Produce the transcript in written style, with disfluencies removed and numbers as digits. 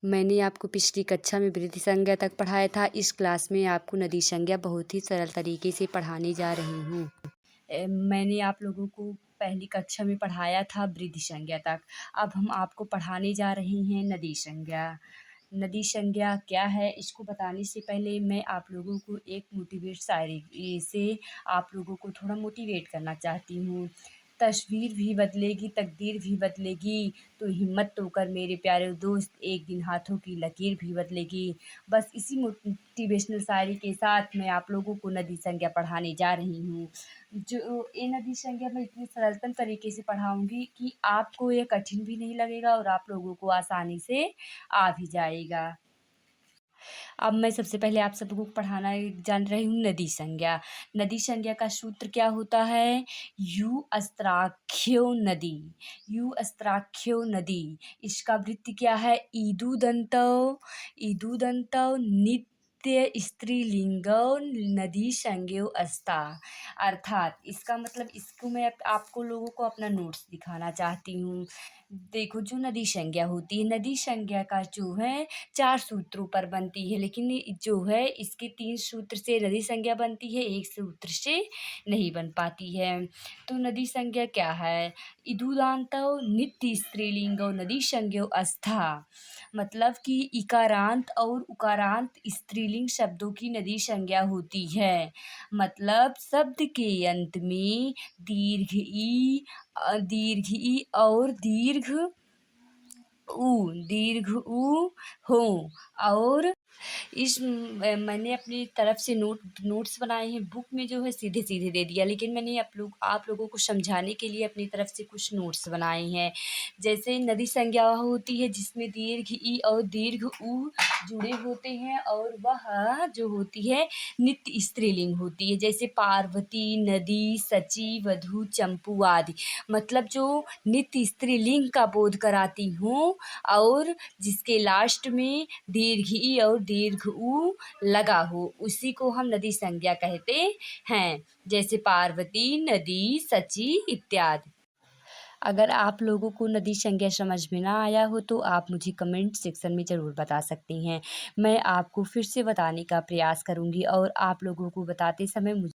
मैंने आपको पिछली कक्षा में वृद्धि संज्ञा तक पढ़ाया था। इस क्लास में आपको नदी संज्ञा बहुत ही सरल तरीके से पढ़ाने जा रही हूँ। मैंने आप लोगों को पहली कक्षा में पढ़ाया था वृद्धि संज्ञा तक। अब हम आपको पढ़ाने जा रहे हैं नदी संज्ञा। नदी संज्ञा क्या है, इसको बताने से पहले मैं आप लोगों को एक मोटिवेट शायरी से आप लोगों को थोड़ा मोटिवेट करना चाहती हूँ। तस्वीर भी बदलेगी, तकदीर भी बदलेगी, तो हिम्मत तो कर मेरे प्यारे दोस्त, एक दिन हाथों की लकीर भी बदलेगी। बस इसी मोटिवेशनल शायरी के साथ मैं आप लोगों को नदी संज्ञा पढ़ाने जा रही हूँ। जो ये नदी संज्ञा मैं इतनी सरलतम तरीके से पढ़ाऊँगी कि आपको ये कठिन भी नहीं लगेगा और आप लोगों को आसानी से आ भी जाएगा। अब मैं सबसे पहले आप सबको पढ़ाना जान रही हूँ नदी संज्ञा। नदी संज्ञा का सूत्र क्या होता है? यू अस्त्राख्यो नदी। यू अस्त्राख्यो नदी। इसका वृत्त क्या है? ईदू दंतौ। ईदू दंतौ नित्य स्त्रीलिंगौ नदी संज्ञो अस्ता। अर्थात इसका मतलब, इसको मैं आपको लोगों को अपना नोट्स दिखाना चाहती हूँ। देखो, जो नदी संज्ञा होती है, नदी संज्ञा का जो है 4 सूत्रों पर बनती है, लेकिन जो है इसके 3 सूत्र से नदी संज्ञा बनती है, 1 सूत्र से नहीं बन पाती है। तो नदी संज्ञा क्या है? इदुदान्तौ नित्य स्त्रीलिंगौ नदी संज्ञो अस्था। मतलब कि इकारांत और उकारांत स्त्रीलिंग शब्दों की नदी संज्ञा होती है। मतलब शब्द के अंत में दीर्घ ई और दीर्घ ऊ हो। और मैंने अपनी तरफ से नोट्स बनाए हैं। बुक में जो है सीधे सीधे दे दिया, लेकिन मैंने आप लोगों को समझाने के लिए अपनी तरफ से कुछ नोट्स बनाए हैं। जैसे नदी संज्ञा होती है जिसमें दीर्घ ई और दीर्घ ऊ जुड़े होते हैं, और वह जो होती है नित्य स्त्रीलिंग होती है। जैसे पार्वती, नदी, सची, वधू, चंपू आदि। मतलब जो नित्य स्त्रीलिंग का बोध कराती हूँ, और जिसके लास्ट में दीर्घ ई और दीर्घ ऊ लगा हो, उसी को हम नदी संज्ञा कहते हैं। जैसे पार्वती, नदी, सची इत्यादि। अगर आप लोगों को नदी संज्ञा समझ में ना आया हो तो आप मुझे कमेंट सेक्शन में ज़रूर बता सकती हैं। मैं आपको फिर से बताने का प्रयास करूँगी, और आप लोगों को बताते समय मुझे